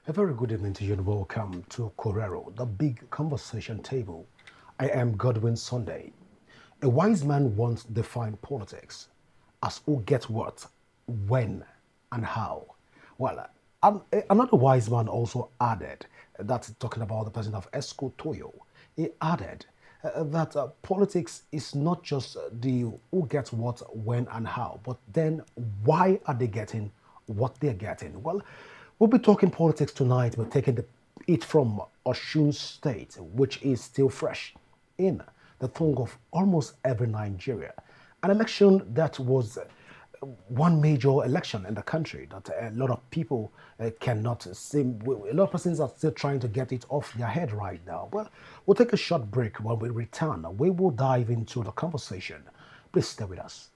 A very good evening to you and welcome to Correro, the big conversation table. I am Godwin Sunday. A wise man once defined politics as who gets what, when, and how. Well, another wise man also added, that's talking about the president of ESCO Toyo, he added that politics is not just the who gets what, when, and how, but then why are they getting what they're getting? Well, we'll be talking politics tonight. We're taking it from Osun State, which is still fresh in the tongue of almost every Nigeria. An election that was one major election in the country that a lot of people cannot seem, a lot of persons are still trying to get it off their head right now. Well, we'll take a short break. When we return, we will dive into the conversation. Please stay with us.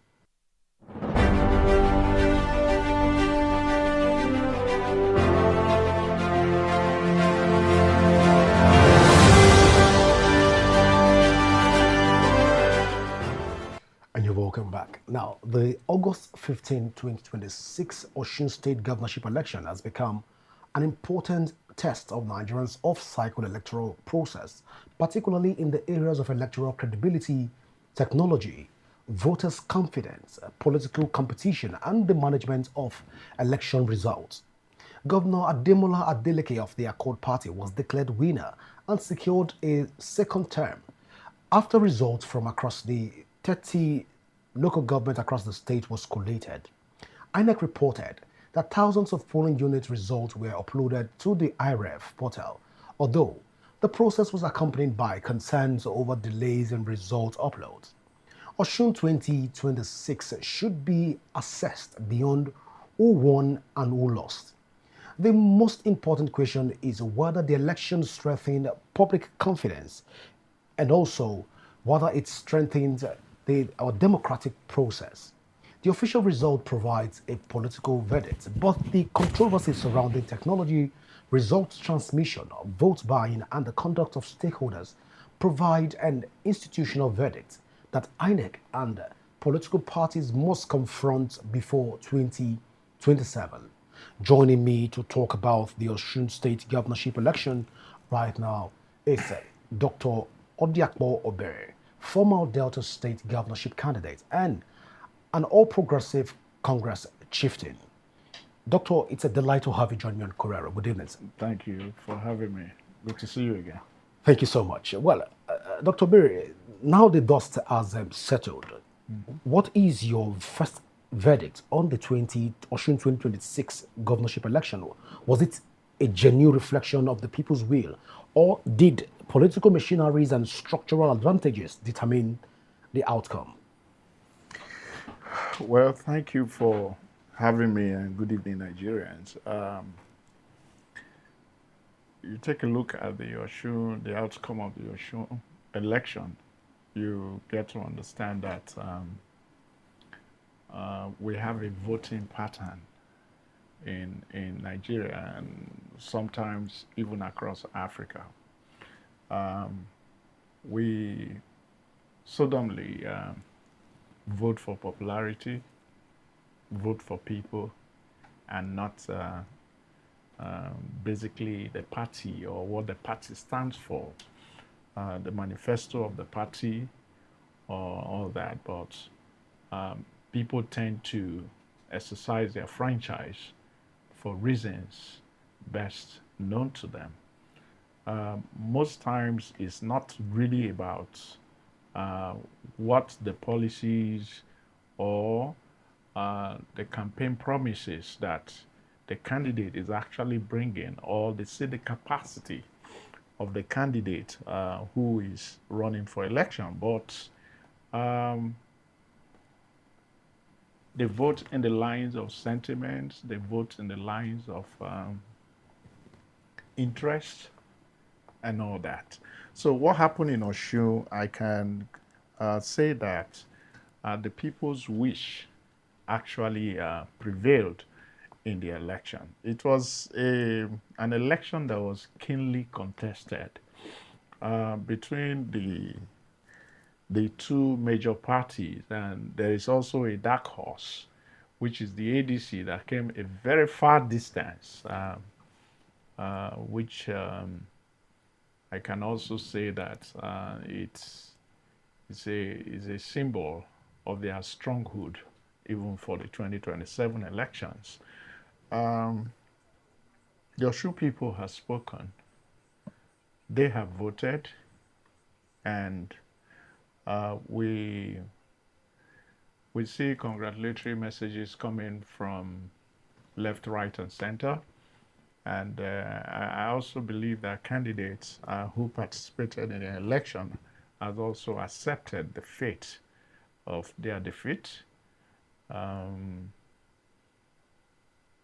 And you're welcome back. Now, the August 15, 2026 Osun State governorship election has become an important test of Nigerians' off-cycle electoral process, particularly in the areas of electoral credibility, technology, voters' confidence, political competition, and the management of election results. Governor Ademola Adeleke of the Accord Party was declared winner and secured a second term after results from across the 30 local governments across the state was collated. INEC reported that thousands of polling unit results were uploaded to the IREF portal, although the process was accompanied by concerns over delays in result uploads. Osun 2026 should be assessed beyond who won and who lost. The most important question is whether the election strengthened public confidence and also whether it strengthens our democratic process. The official result provides a political verdict, but the controversy surrounding technology, results transmission, vote buying, and the conduct of stakeholders provide an institutional verdict that INEC and political parties must confront before 2027. Joining me to talk about the Osun State governorship election right now is Dr. Odiakbo Obere, former Delta State governorship candidate and an All Progressive Congress chieftain. Doctor, it's a delight to have you join me on Correro. Good evening. Thank you for having me. Good to see you again. Thank you so much. Well, Dr. Obere, now the dust has settled. What is your first verdict on the Osun 2026 governorship election? Was it a genuine reflection of the people's will, or did political machineries and structural advantages determine the outcome? Well, thank you for having me, and good evening, Nigerians. You take a look at the outcome of the Osun election, you get to understand that we have a voting pattern in Nigeria and sometimes even across Africa. We solemnly vote for popularity, vote for people, and not basically the party or what the party stands for, the manifesto of the party or all that, but people tend to exercise their franchise for reasons best known to them. Most times it's not really about what the policies or the campaign promises that the candidate is actually bringing, or they see the capacity of the candidate who is running for election, but they vote in the lines of sentiments, they vote in the lines of interest and all that. So what happened in Osun, I can say that the people's wish actually prevailed in the election. It was an election that was keenly contested between the two major parties, and there is also a dark horse, which is the ADC, that came a very far distance which I can also say that it's a symbol of their stronghold, even for the 2027 elections. Um, the Osun people have spoken. They have voted, and we see congratulatory messages coming from left, right, and center. And I also believe that candidates who participated in the election have also accepted the fate of their defeat, um,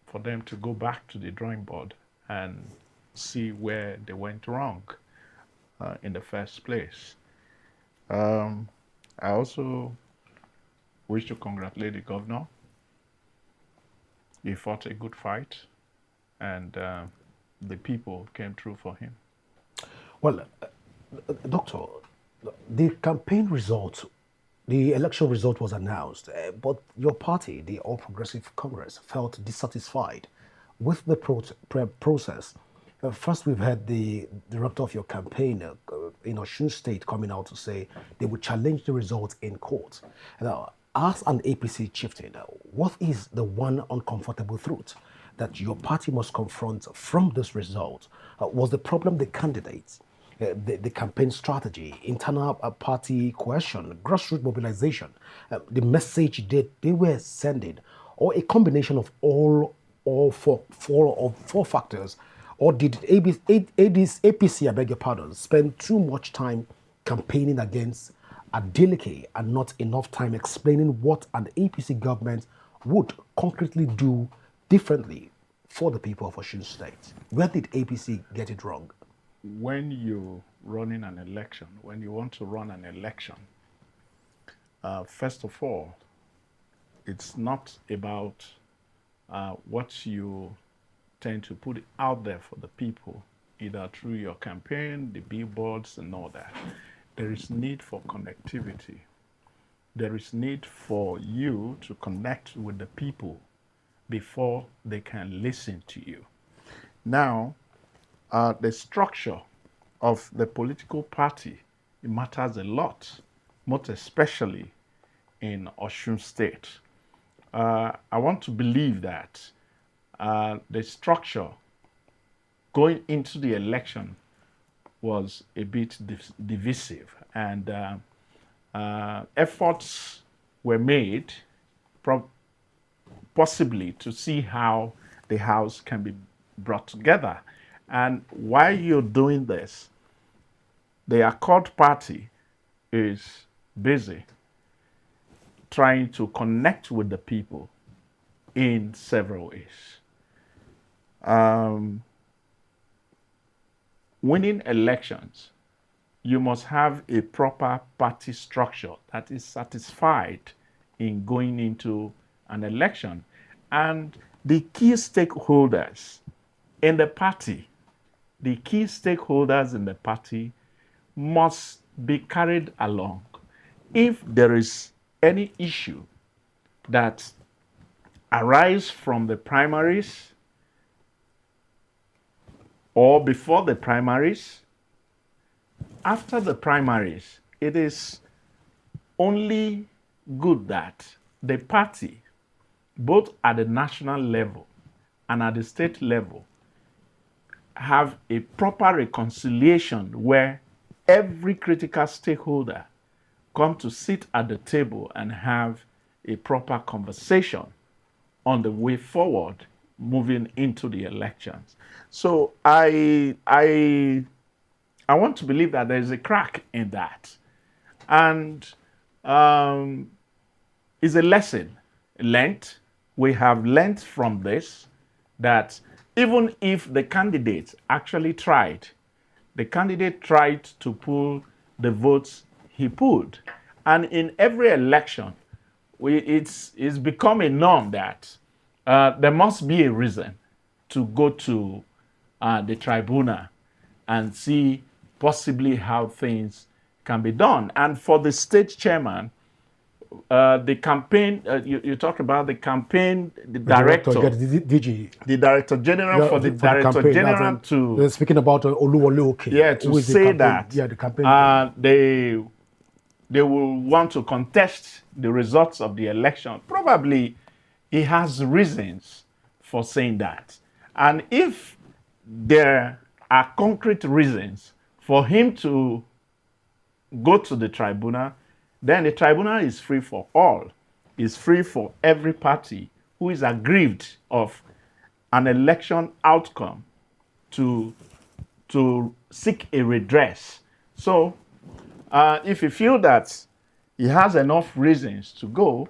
for them to go back to the drawing board and see where they went wrong in the first place. Um, I also wish to congratulate the governor. He fought a good fight, and the people came through for him. Well, Doctor, the campaign result, the election result was announced, but your party, the All Progressive Congress, felt dissatisfied with the process. First, we've had the director of your campaign in Osun State coming out to say they would challenge the results in court. Now, as an APC chieftain, what is the one uncomfortable truth that your party must confront from this result? Was the problem the candidates? The campaign strategy, internal party cohesion, grassroots mobilization, the message that they were sending, or a combination of all four factors, or did APC, I beg your pardon, spend too much time campaigning against Adeleke and not enough time explaining what an APC government would concretely do differently for the people of Osun State? Where did APC get it wrong? When you running an election, when you want to run an election, first of all, it's not about what you tend to put out there for the people, either through your campaign, the billboards, and all that. There is need for connectivity. There is need for you to connect with the people before they can listen to you. Now, the structure of the political party, it matters a lot, most especially in Osun State. I want to believe that the structure going into the election was a bit divisive, and efforts were made possibly to see how the house can be brought together. And while you're doing this, the Accord Party is busy trying to connect with the people in several ways. Winning elections, you must have a proper party structure that is satisfied in going into an election. And the key stakeholders in the party, must be carried along. If there is any issue that arises from the primaries or before the primaries, after the primaries, it is only good that the party, both at the national level and at the state level, have a proper reconciliation where every critical stakeholder come to sit at the table and have a proper conversation on the way forward moving into the elections. So I want to believe that there's a crack in that. And it's a lesson learned. We have learned from this that even if the candidate actually tried, the candidate tried to pull the votes he pulled. And in every election, it's become a norm that there must be a reason to go to the tribunal and see possibly how things can be done. And for the state chairman, the campaign, you talked about the campaign, the director, the DG, the director general, for the director campaign, general to, speaking about Oluwole Oke, yeah, to say that, the campaign, they will want to contest the results of the election. Probably he has reasons for saying that. And if there are concrete reasons for him to go to the tribunal, then the tribunal is free for all. It's free for every party who is aggrieved of an election outcome to seek a redress. So if you feel that he has enough reasons to go,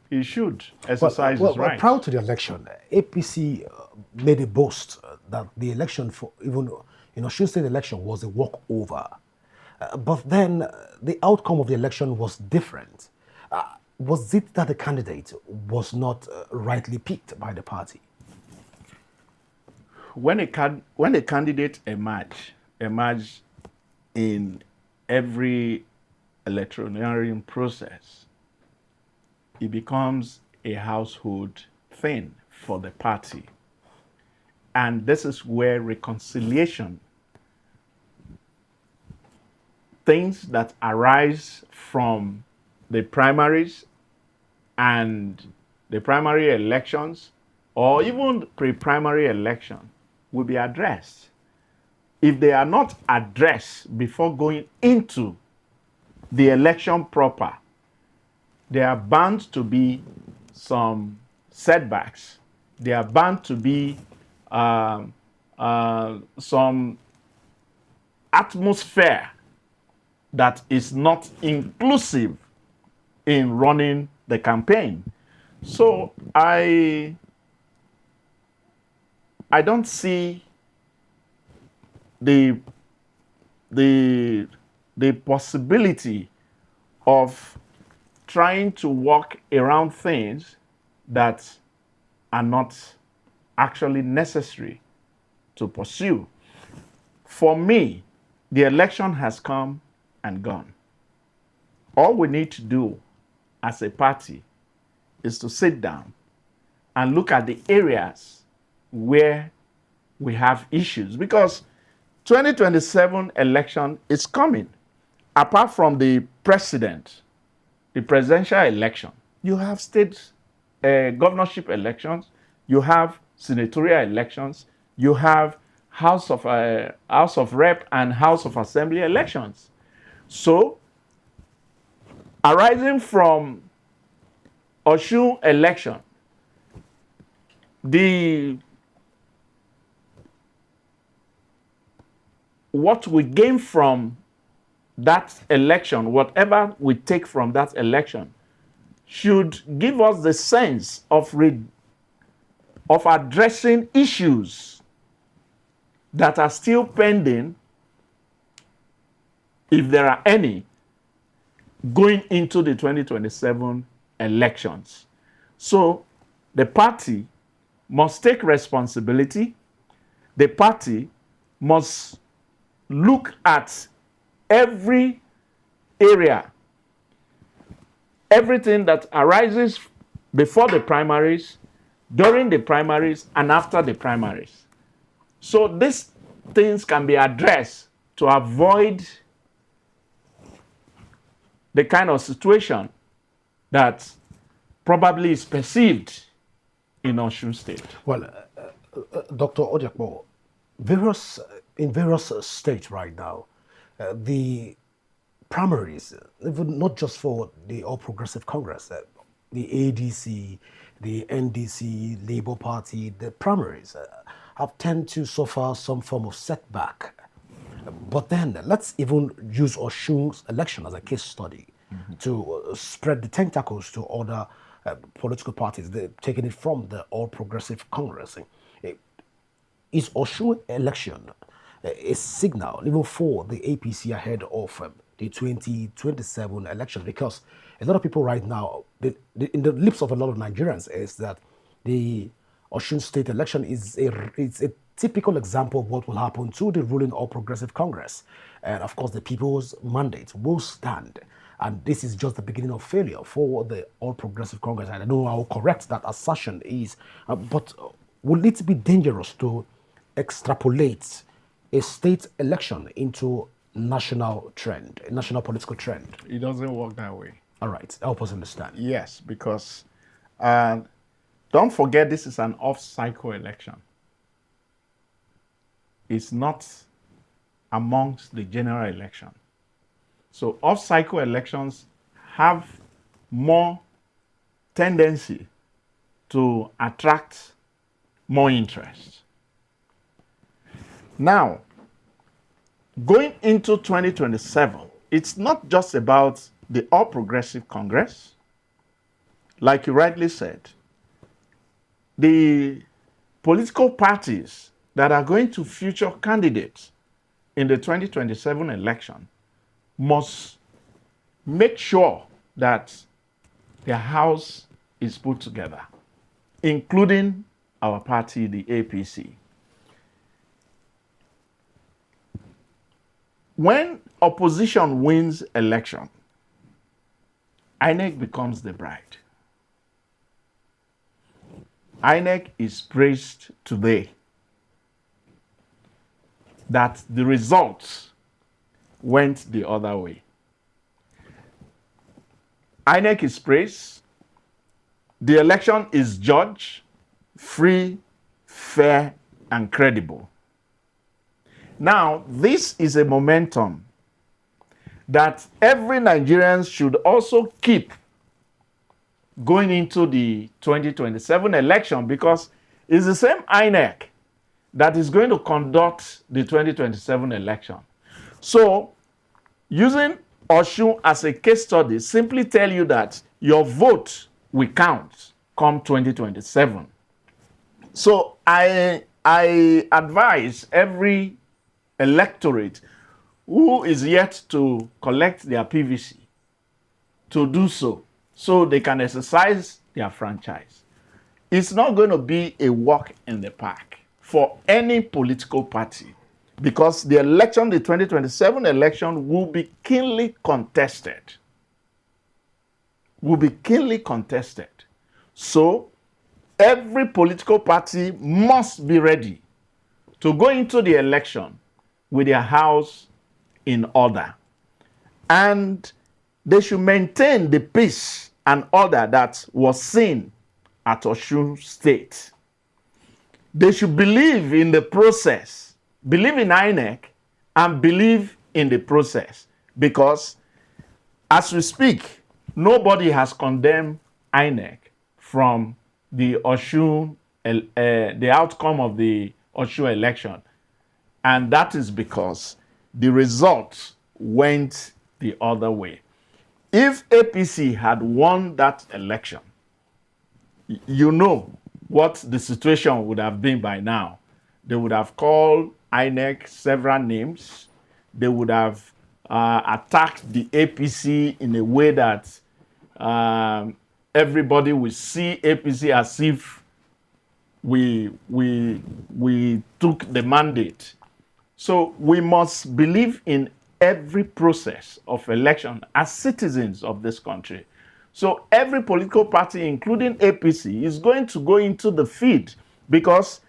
he should exercise his right. Prior to the election, APC made a boast that the election for even Osun State election was a walkover. But then the outcome of the election was different. Was it that the candidate was not rightly picked by the party? When a candidate emerge in every electioneering process, it becomes a household thing for the party. And this is where reconciliation, things that arise from the primaries and the primary elections, or even pre-primary election, will be addressed. If they are not addressed before going into the election proper, there are bound to be some setbacks. There are bound to be some atmosphere that is not inclusive in running the campaign. So I don't see the possibility of trying to work around things that are not actually necessary to pursue. For me, the election has come and gone. All we need to do as a party is to sit down and look at the areas where we have issues, because 2027 election is coming. Apart from the president, the presidential election, you have state governorship elections, you have senatorial elections, you have House of Rep and House of Assembly elections. So, arising from Osun election, what we gain from that election, whatever we take from that election, should give us the sense of addressing issues that are still pending, if there are any, going into the 2027 elections. So the party must take responsibility. The party must look at every area, everything that arises before the primaries, during the primaries, and after the primaries. So these things can be addressed to avoid the kind of situation that probably is perceived in Osun State. Well, Dr. Ojakpo, in various states right now, the primaries, even not just for the All Progressive Congress, the ADC, the NDC, Labour Party, the primaries have tended to suffer some form of setback. But then let's even use Osun's election as a case study to spread the tentacles to other political parties, taking it from the All Progressive Congress. Is Osun election a signal even for the APC ahead of the 2027 election? Because a lot of people right now, in the lips of a lot of Nigerians, is that the Osun State election is a typical example of what will happen to the ruling All Progressive Congress. And of course, the people's mandate will stand. And this is just the beginning of failure for the All Progressive Congress. And I don't know how correct that assertion is, but will it be dangerous to extrapolate a state election into national trend, a national political trend? It doesn't work that way. All right, help us understand. Yes, because don't forget this is an off-cycle election. It's not amongst the general election. So off-cycle elections have more tendency to attract more interest. Now, going into 2027, it's not just about the All Progressive Congress. Like you rightly said, the political parties that are going to feature candidates in the 2027 election must make sure that their house is put together, including our party, the APC. When opposition wins election, INEC becomes the bride. INEC is praised today that the results went the other way. INEC is praised. The election is judged free, fair, and credible. Now, this is a momentum that every Nigerian should also keep going into the 2027 election, because it's the same INEC that is going to conduct the 2027 election. So, using Osun as a case study simply tell you that your vote will count come 2027. So, I advise every electorate who is yet to collect their PVC to do so they can exercise their franchise. It's not going to be a walk in the park for any political party, because the 2027 election will be keenly contested. So every political party must be ready to go into the election with their house in order. And they should maintain the peace and order that was seen at Osun State. They should believe in the process, believe in INEC, and believe in the process. Because as we speak, nobody has condemned INEC from the Osun, the outcome of the Osun election. And that is because the results went the other way. If APC had won that election, you know what the situation would have been by now. They would have called INEC several names. They would have attacked the APC in a way that everybody will see APC as if we took the mandate. So we must believe in every process of election as citizens of this country. So every political party, including APC, is going to go into the field because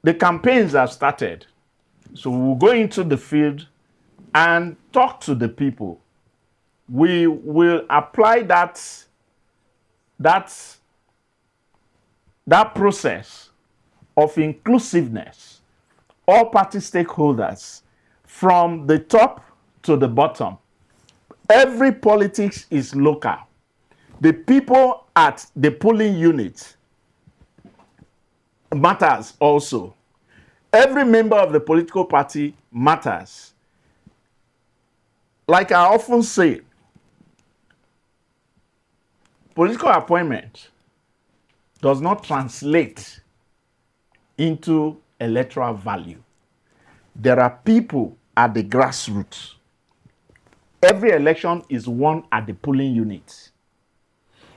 the campaigns have started. So we'll go into the field and talk to the people. We will apply that process of inclusiveness, all party stakeholders, from the top to the bottom. Every politics is local. The people at the polling unit matters also. Every member of the political party matters. Like I often say, political appointment does not translate into electoral value. There are people at the grassroots. Every election is won at the polling unit.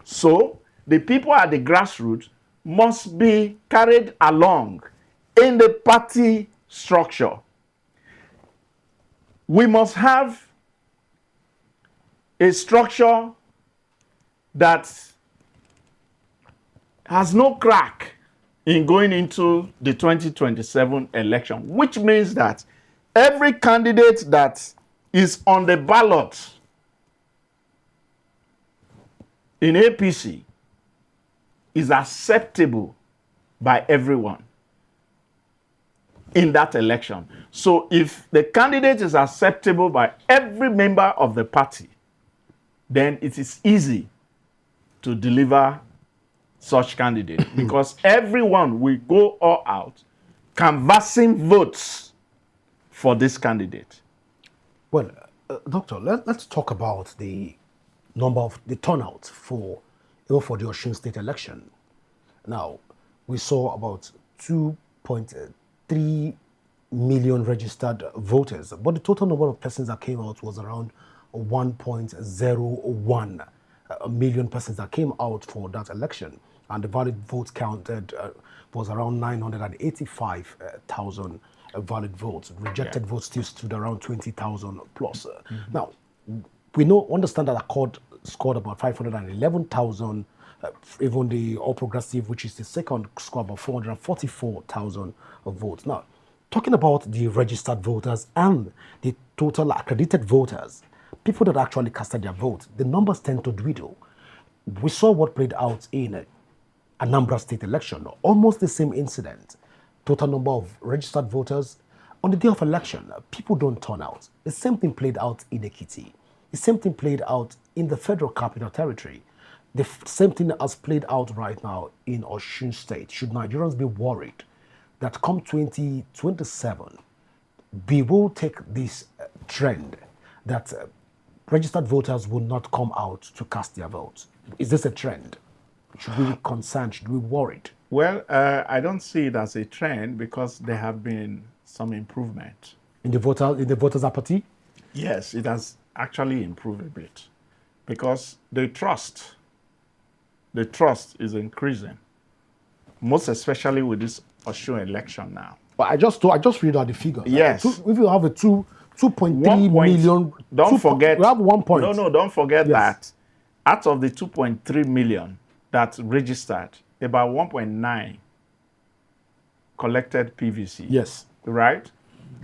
So the people at the grassroots must be carried along in the party structure. We must have a structure that has no crack in going into the 2027 election, which means that every candidate that is on the ballot in APC is acceptable by everyone in that election. So if the candidate is acceptable by every member of the party, then it is easy to deliver such candidate because everyone will go all out canvassing votes for this candidate. Well, Doctor, let's talk about the number of the turnout for the Osun State election. Now, we saw about 2.3 million registered voters, but the total number of persons that came out was around 1.01 million persons that came out for that election, and the valid votes counted was around 985,000 valid votes. Rejected votes still stood around 20,000 plus. Now, we understand that Accord scored about 511,000. Even the All Progressive, which is the second, scored about 444,000 votes. Now, talking about the registered voters and the total accredited voters, people that actually casted their vote, the numbers tend to dwindle. We saw what played out in Anambra State election, almost the same incident. Total number of registered voters. On the day of election, people don't turn out. The same thing played out in Ekiti. The same thing played out in the Federal Capital Territory. The same thing has played out right now in Osun State. Should Nigerians be worried that come 2027, we will take this trend that registered voters will not come out to cast their votes? Is this a trend? Should we be concerned? Should we be worried? Well, I don't see it as a trend because there have been some improvement. In the voters' apathy? Yes, it has actually improved a bit because the trust is increasing, most especially with this Osun election now. But I just read out the figures. Yes. If you have a 2.3 million, don't forget. We have 1 point. No, don't forget Yes. that out of the 2.3 million that registered, about 1.9 collected PVC. Yes. Right?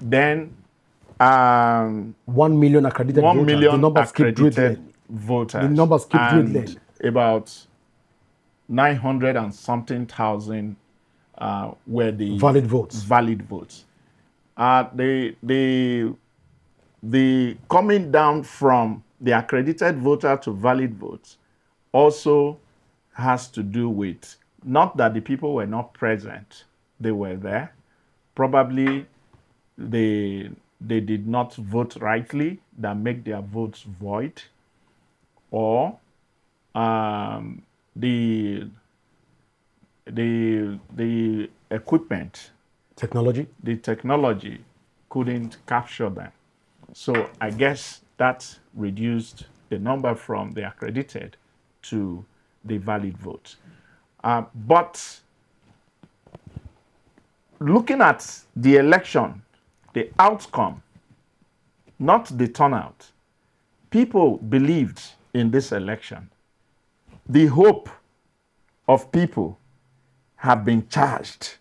Then 1 million accredited 1 voters. million The numbers keep accredited dwindling. voters. The numbers keep and dwindling. about 900 and something thousand were the Valid votes. Valid votes. The coming down from the accredited voter to valid votes also has to do with not that the people were not present, they were there. Probably they did not vote rightly, that make their votes void, or the equipment, Technology. the technology couldn't capture them. So I guess that reduced the number from the accredited to the valid votes. But looking at the election, the outcome, not the turnout, people believed in this election. The hope of people have been charged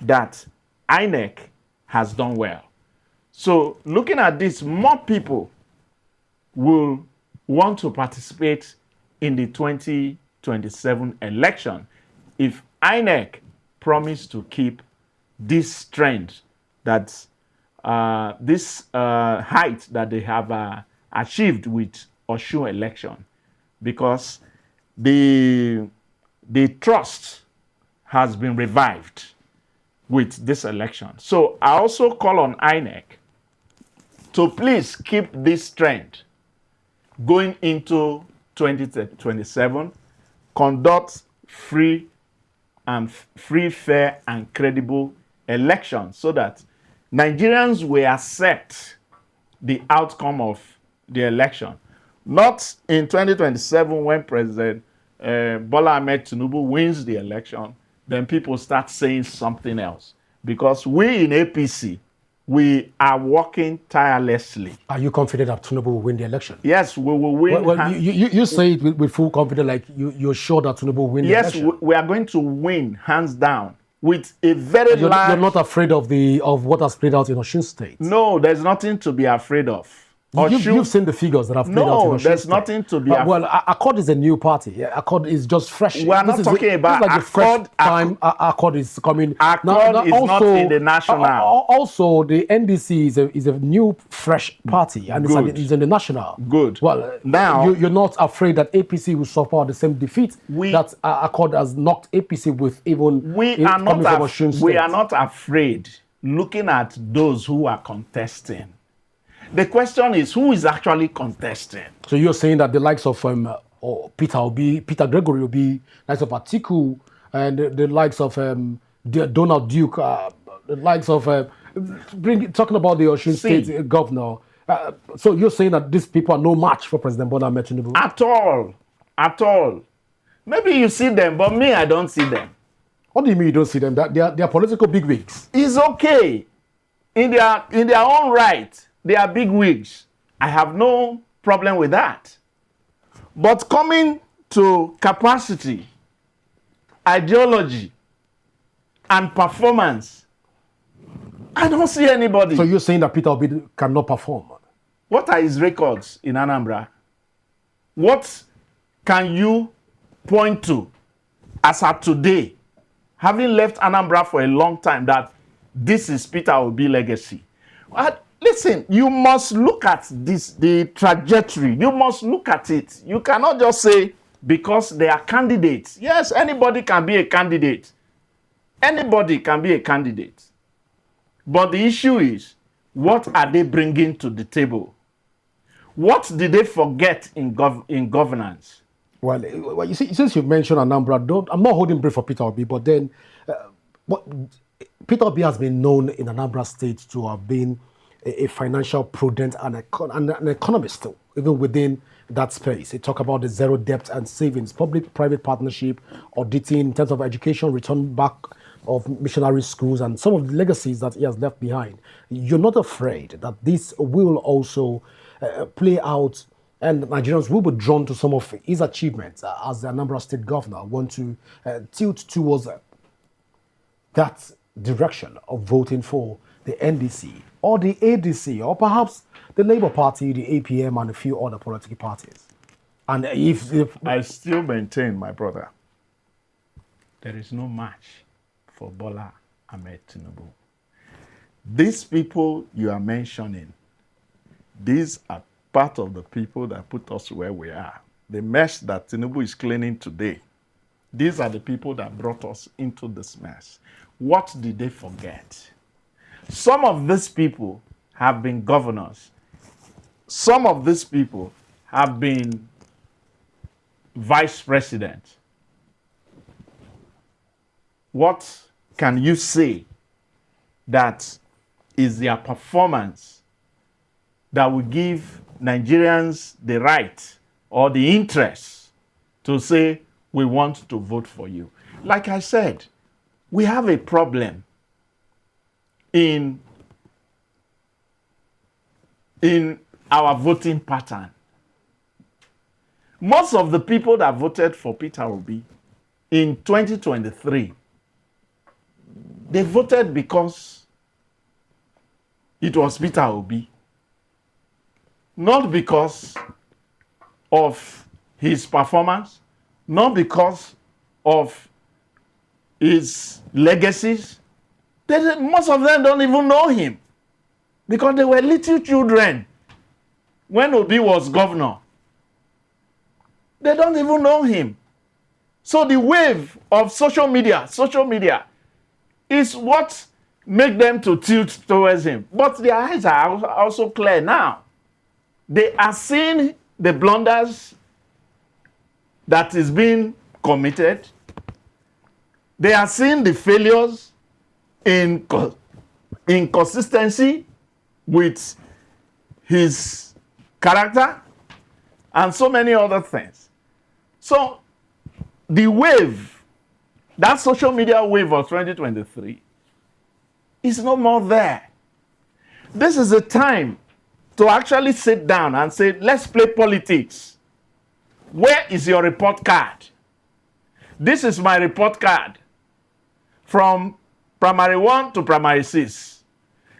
that INEC has done well. So looking at this, more people will want to participate in the 2027 election if INEC promise to keep this trend, that this height that they have achieved with Osun election, because the trust has been revived with this election. So I also call on INEC to please keep this trend going into 2027, conduct free, fair, and credible elections so that Nigerians will accept the outcome of the election. Not in 2027 when President Bola Ahmed Tinubu wins the election, then people start saying something else. Because we in APC, We are working tirelessly. Are you confident that Tinubu will win the election? Yes, we will win. Well, you say it with full confidence, like you're sure that Tinubu will win the yes, election. we are going to win hands down with a very You're large. not afraid of what has played out in Osun State. No, there's nothing to be afraid of. You've seen the figures that have played out in Osun State. No, there's nothing to be afraid. Well, Accord is a new party. Accord is just fresh. We are not talking about like Accord. Accord is coming. Accord is also, not in the national. Also, the NDC is a new, fresh party, and it's in the national. Good. Well, now you're not afraid that APC will suffer the same defeat that Accord has knocked APC with, even we are not afraid. Looking at those who are contesting. The question is, who is actually contesting? So you're saying that the likes of Peter Gregory will be likes of Atiku, and the likes of Donald Duke, the likes of talking about the Osun State governor. So you're saying that these people are no match for President Bola Ahmed Tinubu? At all. Maybe you see them, but me, I don't see them. What do you mean you don't see them? They are political bigwigs. It's okay. In their own right. They are big wigs. I have no problem with that. But coming to capacity, ideology, and performance, I don't see anybody. So you're saying that Peter Obi cannot perform? What are his records in Anambra? What can you point to as of today, having left Anambra for a long time, that this is Peter Obi's legacy? Listen, you must look at the trajectory. You must look at it. You cannot just say because they are candidates. Yes, anybody can be a candidate. Anybody can be a candidate. But the issue is, what are they bringing to the table? What did they forget in governance? Well, you see, since you mentioned Anambra, I'm not holding brief for Peter Obi, but then Peter Obi has been known in Anambra State to have been a financial prudent and an economist too, even within that space. They talk about the zero debt and savings, public-private partnership, auditing in terms of education, return back of missionary schools, and some of the legacies that he has left behind. You're not afraid that this will also play out, and Nigerians will be drawn to some of his achievements as the Anambra State governor, want to tilt towards that direction of voting for the NDC or the ADC, or perhaps the Labour Party, the APM, and a few other political parties. And if I still maintain, my brother, there is no match for Bola Ahmed Tinubu. These people you are mentioning, these are part of the people that put us where we are. The mess that Tinubu is cleaning today, these are the people that brought us into this mess. What did they forget? Some of these people have been governors. Some of these people have been vice presidents. What can you say that is their performance that will give Nigerians the right or the interest to say, we want to vote for you? Like I said, we have a problem in our voting pattern. Most of the people that voted for Peter Obi in 2023, they voted because it was Peter Obi, not because of his performance, not because of his legacies. Most of them don't even know him because they were little children when Obi was governor. They don't even know him. So the wave of social media is what makes them to tilt towards him. But their eyes are also clear now. They are seeing the blunders that is being committed. They are seeing the failures in inconsistency with his character and so many other things. So the wave, that social media wave of 2023 is no more there. This is a time to actually sit down and say, let's play politics. Where is your report card? This is my report card from primary 1 to primary 6.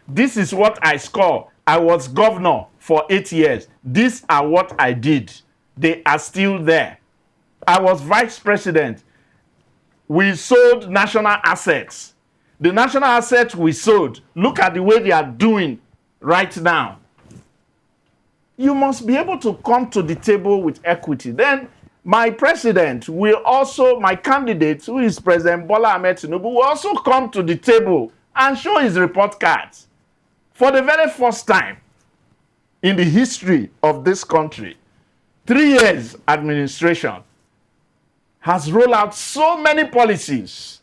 This is what I score. I was governor for 8 years. These are what I did. They are still there. I was vice president. We sold national assets. The national assets we sold, look at the way they are doing right now. You must be able to come to the table with equity. Then my president will also, my candidate, who is President Bola Ahmed Tinubu, will also come to the table and show his report cards. For the very first time in the history of this country, 3 years administration has rolled out so many policies,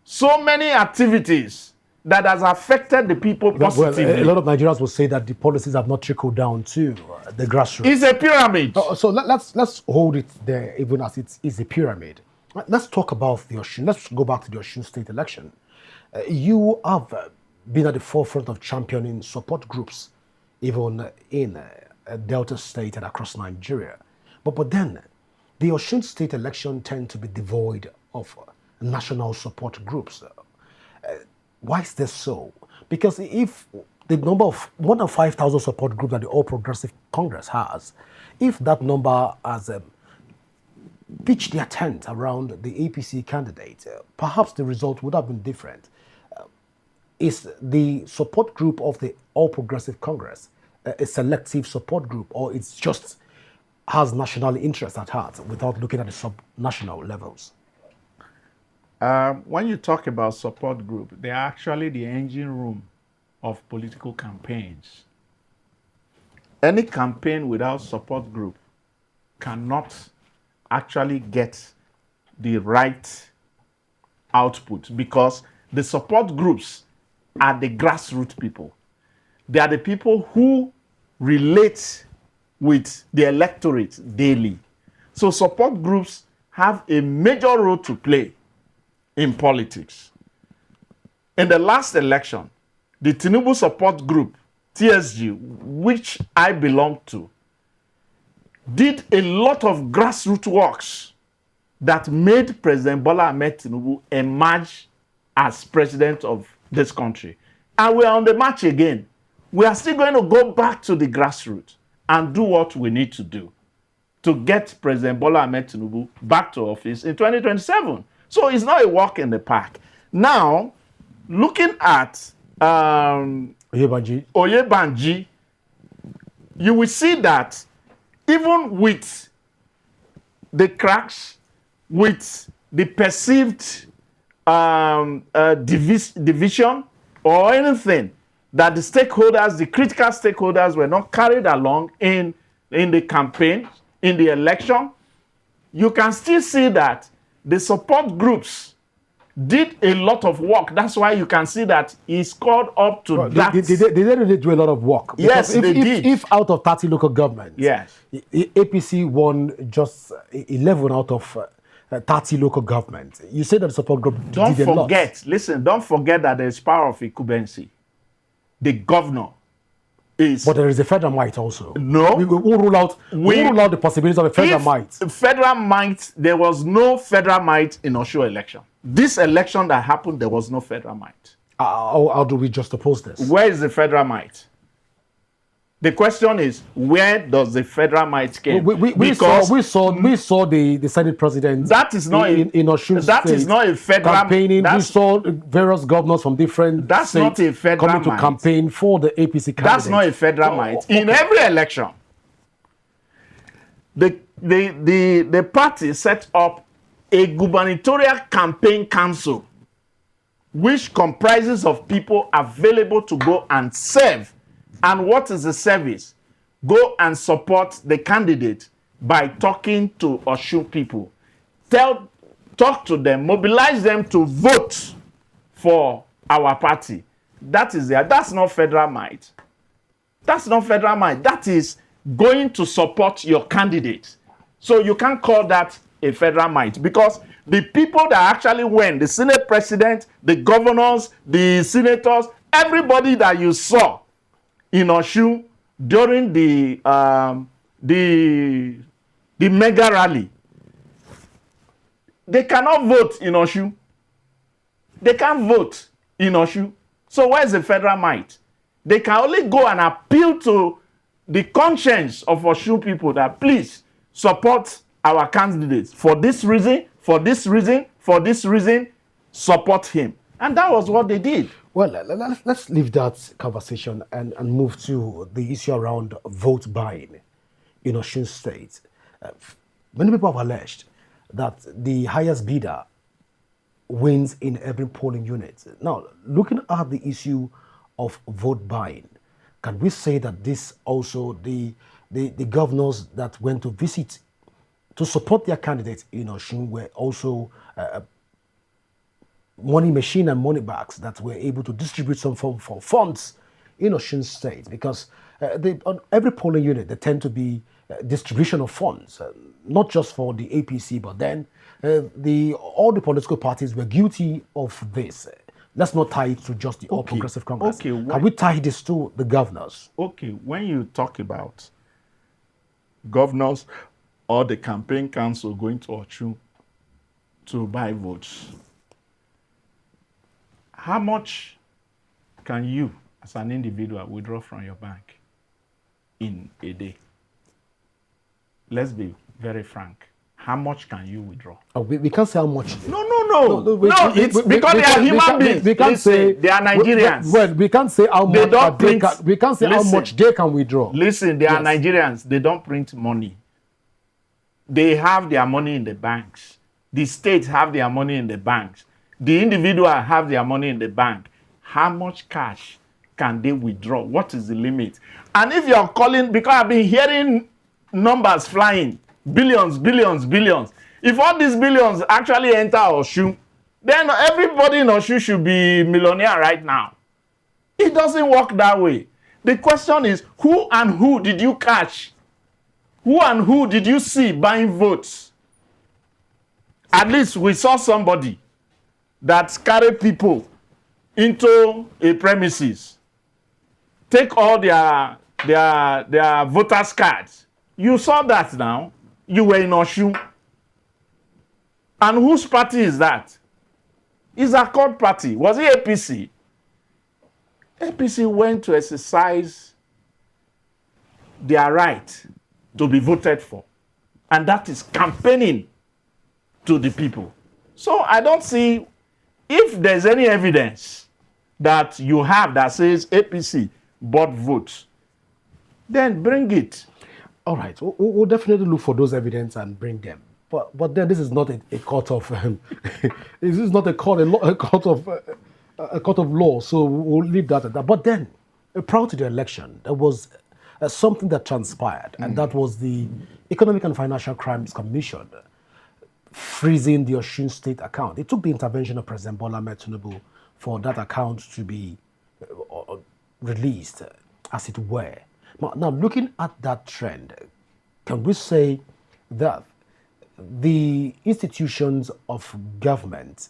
so many activities that has affected the people positively. Well, a lot of Nigerians will say that the policies have not trickled down to the grassroots. It's a pyramid. So let's hold it there, even as it is a pyramid. Let's talk about the Osun. Let's go back to the Osun state election. You have been at the forefront of championing support groups, even in Delta State and across Nigeria. But then, the Osun state election tend to be devoid of national support groups. Why is this so? Because if the number of more than 5,000 support groups that the All Progressive Congress has, if that number has pitched their tent around the APC candidate, perhaps the result would have been different. Is the support group of the All Progressive Congress a selective support group, or it's just has national interest at heart without looking at the sub-national levels? When you talk about support group, they are actually the engine room of political campaigns. Any campaign without support group cannot actually get the right output, because the support groups are the grassroots people. They are the people who relate with the electorate daily. So support groups have a major role to play in politics. In the last election, the Tinubu support group, TSG, which I belong to, did a lot of grassroots works that made President Bola Ahmed Tinubu emerge as president of this country. And we are on the march again. We are still going to go back to the grassroots and do what we need to do to get President Bola Ahmed Tinubu back to office in 2027. So it's not a walk in the park. Now, looking at Oyebanji, you will see that even with the cracks, with the perceived division or anything, that the stakeholders, the critical stakeholders, were not carried along in the campaign, in the election, you can still see that the support groups did a lot of work. That's why you can see that he scored up to that. They didn't really do a lot of work. Yes, they did. If out of 30 local governments, yes, APC won just 11 out of 30 local governments. You say that the support group did a lot. Don't forget, listen, don't forget that there is power of incumbency. The governor is... But there is a federal might also. No. We will rule out the possibilities of a federal might. Federal might, there was no federal might in Osun election. This election that happened, there was no federal might. How do we just oppose this? Where is the federal might? The question is, where does the federal might come? We saw the Senate president. That is not in Osun that State is not a federal campaigning. We saw various governors from different that's states not a federal coming to might. campaign for the APC candidate. That's not a federal might. In every election, the party set up a gubernatorial campaign council, which comprises of people available to go and serve. And what is the service? Go and support the candidate by talking to Osun people. Talk to them, mobilize them to vote for our party. That's not federal might. That's not federal might. That is going to support your candidate. So you can't call that a federal might, because the people that actually went, the Senate president, the governors, the senators, everybody that you saw in Osun during the mega rally. They cannot vote in Osun. They can't vote in Osun. So where's the federal might? They can only go and appeal to the conscience of Osun people that please support our candidates for this reason, for this reason, for this reason, support him. And that was what they did. Well, let's leave that conversation and move to the issue around vote buying in Osun State. Many people have alleged that the highest bidder wins in every polling unit. Now, looking at the issue of vote buying, can we say that this also, the governors that went to visit to support their candidates in Osun were also money machine and money bags that were able to distribute some form for funds in Osun State? Because on every polling unit, there tend to be distribution of funds, not just for the APC, but then all the political parties were guilty of this. Let's not tie it to just the All Progressive Congress. Okay, can we tie this to the governors? Okay, when you talk about governors or the campaign council going to Osun to buy votes, how much can you, as an individual, withdraw from your bank in a day? Let's be very frank. How much can you withdraw? Oh, we can't say how much. No, it's because they are human beings. We can't say they are Nigerians. Well, we can't say how They much. don't print- We can't say how much they can withdraw. Listen, they are Nigerians. They don't print money. They have their money in the banks. The states have their money in the banks. The individual have their money in the bank. How much cash can they withdraw? What is the limit? And if you're calling, because I've been hearing numbers flying, billions. If all these billions actually enter Osun, then everybody in Osun should be millionaire right now. It doesn't work that way. The question is, who and who did you catch? Who and who did you see buying votes? At least we saw somebody that carried people into a premises, take all their voters' cards. You saw that now. You were in Osun. And whose party is that? It's a court party. Was it APC? APC went to exercise their right to be voted for. And that is campaigning to the people. So I don't see, if there's any evidence that you have that says APC bought votes, then bring it. All right, we'll definitely look for those evidence and bring them. But then this is not a court of this is not a court of law. So we'll leave that at that. But then, prior to the election, there was something that transpired, and that was the Economic and Financial Crimes Commission freezing the Osun State account. It took the intervention of President Bola Ahmed Tinubu for that account to be released, as it were. Now, looking at that trend, can we say that the institutions of government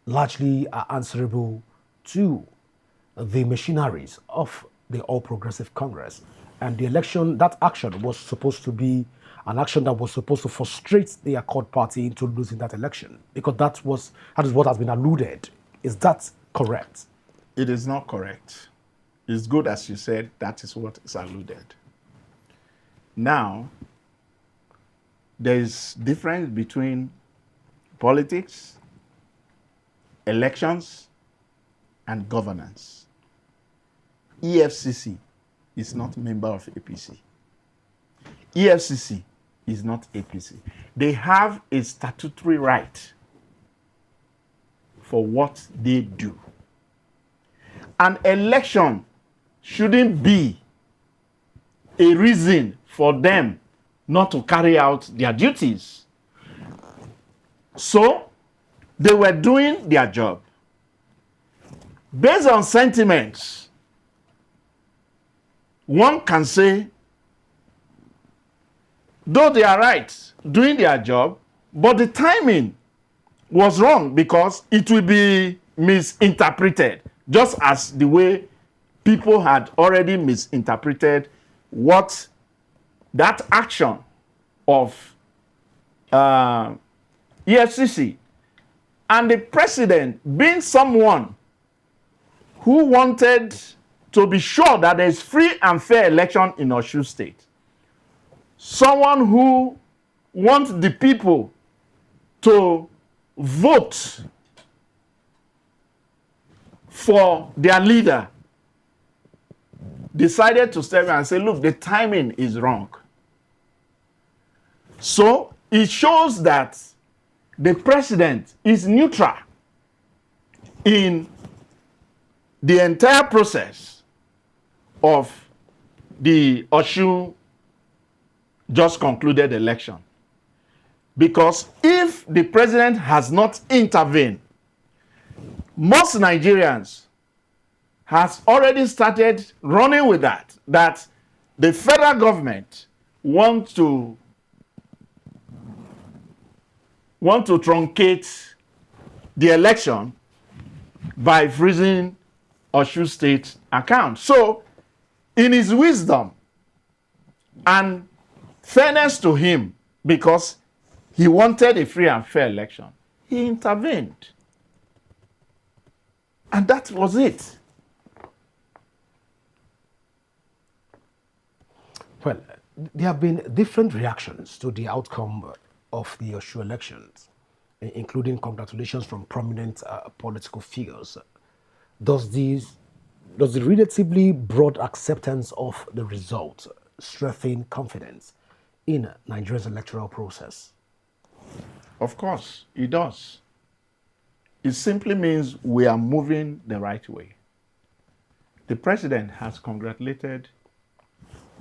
largely are answerable to the machineries of the All Progressive Congress, and the election, that action was supposed to be an action that was supposed to frustrate the Accord Party into losing that election, because that is what has been alluded. Is that correct? It is not correct. It's good, as you said, that is what is alluded. Now, there is difference between politics, elections, and governance. EFCC is not a member of APC. EFCC is not APC. They have a statutory right for what they do. An election shouldn't be a reason for them not to carry out their duties. So, they were doing their job. Based on sentiments, one can say, though they are right, doing their job, but the timing was wrong because it will be misinterpreted, just as the way people had already misinterpreted what that action of EFCC and the president being someone who wanted to be sure that there is free and fair election in Osun State. Someone who wants the people to vote for their leader decided to step in and say, look, the timing is wrong. So it shows that the president is neutral in the entire process of the Osun just concluded election. Because if the president has not intervened, most Nigerians has already started running with that the federal government want to truncate the election by freezing Osun State account. So, in his wisdom and fairness to him, because he wanted a free and fair election, he intervened. And that was it. Well, there have been different reactions to the outcome of the Osun elections, including congratulations from prominent political figures. Does the relatively broad acceptance of the result strengthen confidence in Nigeria's electoral process? Of course, it does. It simply means we are moving the right way. The president has congratulated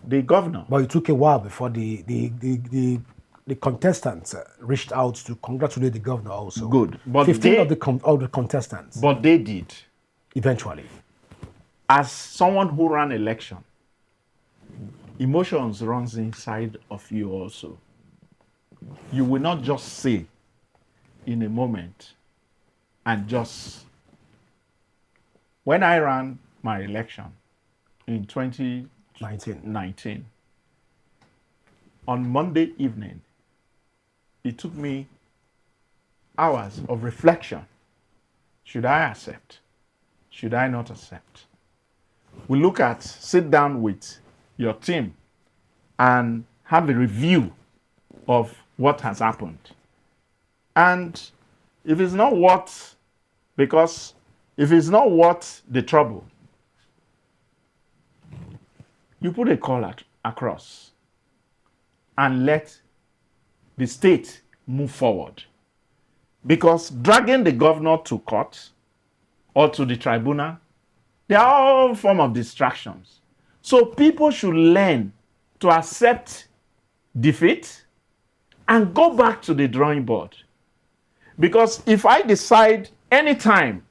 the governor. But it took a while before the contestants reached out to congratulate the governor also. Good. But 15 of the contestants. But they did. Eventually. As someone who ran election, emotions runs inside of you also. You will not just say in a moment and just... When I ran my election in 2019, on Monday evening, it took me hours of reflection. Should I accept? Should I not accept? We sit down with your team and have a review of what has happened. And if it's not worth the trouble, you put a call across and let the state move forward. Because dragging the governor to court or to the tribunal, they are all form of distractions. So people should learn to accept defeat and go back to the drawing board. Because if I decide anytime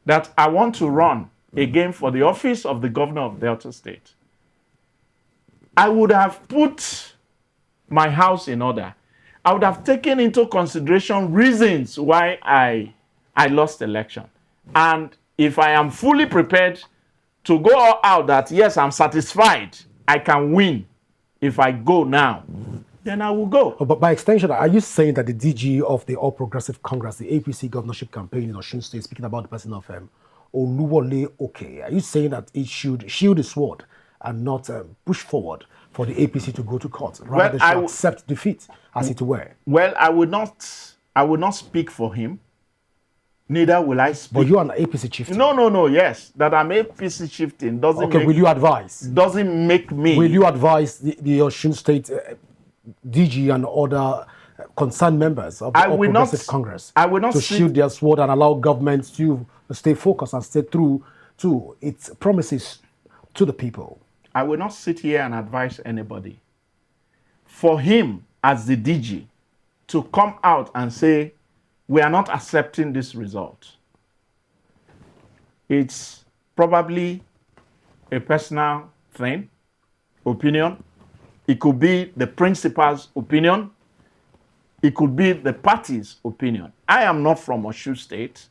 that I want to run again for the office of the governor of Delta State, I would have put my house in order. I would have taken into consideration reasons why I lost election. And if I am fully prepared to go all out that, yes, I'm satisfied, I can win if I go now, then I will go. But by extension, are you saying that the DG of the All Progressive Congress, the APC governorship campaign in Osun State, speaking about the person of Oluwole Oke, are you saying that it should shield the sword and not push forward for the APC to go to court, rather than accept defeat, as it were? Well, I would not speak for him. Neither will I speak. But you're an APC chieftain. No. Yes, that I'm APC chieftain doesn't. Okay, will you advise? Doesn't make me. Will you advise the Osun State DG and other concerned members of the All Progressive Congress I will not to shield their sword and allow government to stay focused and stay true to its promises to the people? I will not sit here and advise anybody. For him, as the DG, to come out and say, we are not accepting this result, it's probably a personal thing, opinion. It could be the principal's opinion. It could be the party's opinion. I am not from Osun State,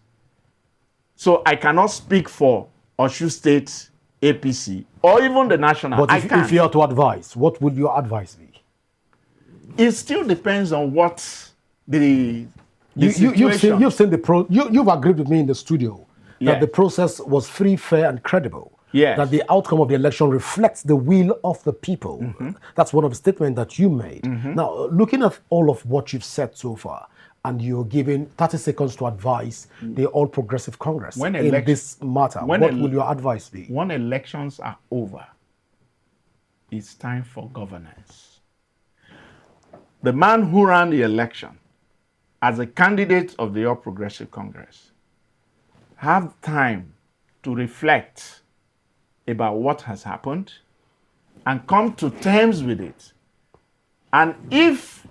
so I cannot speak for Osun State APC or even the national. But if you are to advise, what would your advice be? It still depends on what the situation. You've seen you've agreed with me in the studio that Yes. the process was free, fair, and credible. Yes. That the outcome of the election reflects the will of the people. That's one of the statements that you made. Now, looking at all of what you've said so far, and you're giving 30 seconds to advise the All Progressive Congress in this matter, what will your advice be? When elections are over, it's time for governance. The man who ran the election as a candidate of the All Progressive Congress have time to reflect about what has happened and come to terms with it. And if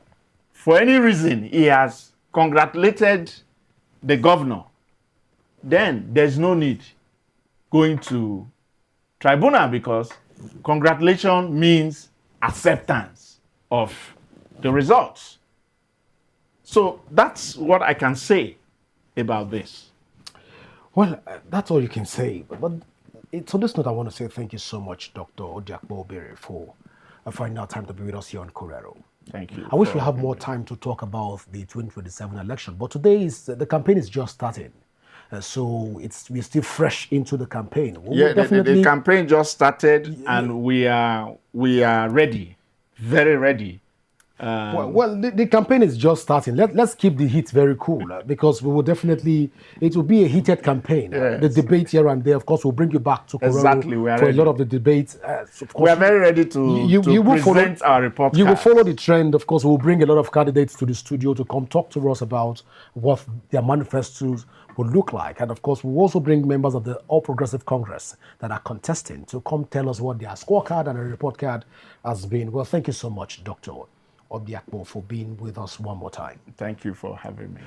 for any reason he has congratulated the governor, then there's no need going to tribunal, because congratulation means acceptance of the results. So that's what I can say about this. Well, that's all you can say. But on this note, I want to say thank you so much, Dr. Odiakbo Obere, for finding out time to be with us here on Correro. Thank you. I wish we have more time to talk about the 2027 election, but today the campaign is just starting. So we're still fresh into the campaign. The campaign just started, and we are ready, very ready. The campaign is just starting. Let's keep the heat very cool, because we will definitely, it will be a heated campaign. Yes. The debate here and there, of course, will bring you back to Corona Exactly, we are for ready. a lot of the debates. Of course, We are very ready to present our report You will cards. follow the trend. Of course, we'll bring a lot of candidates to the studio to come talk to us about what their manifestos would look like. And of course, we'll also bring members of the All Progressive Congress that are contesting to come tell us what their scorecard and a report card has been. Well, thank you so much, Dr. Obiakbo, for being with us one more time. Thank you for having me.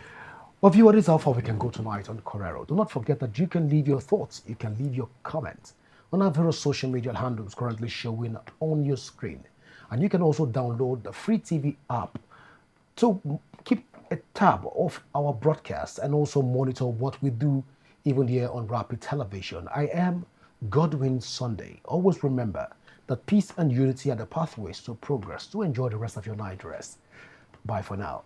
Well, viewers, this is how far we can go tonight on Corero. Do not forget that you can leave your thoughts, you can leave your comments on our various social media handles currently showing on your screen. And you can also download the free TV app to keep a tab of our broadcasts and also monitor what we do even here on Rapid Television. I am Godwin Sunday. Always remember that peace and unity are the pathways to progress. To enjoy the rest of your night rest. Bye for now.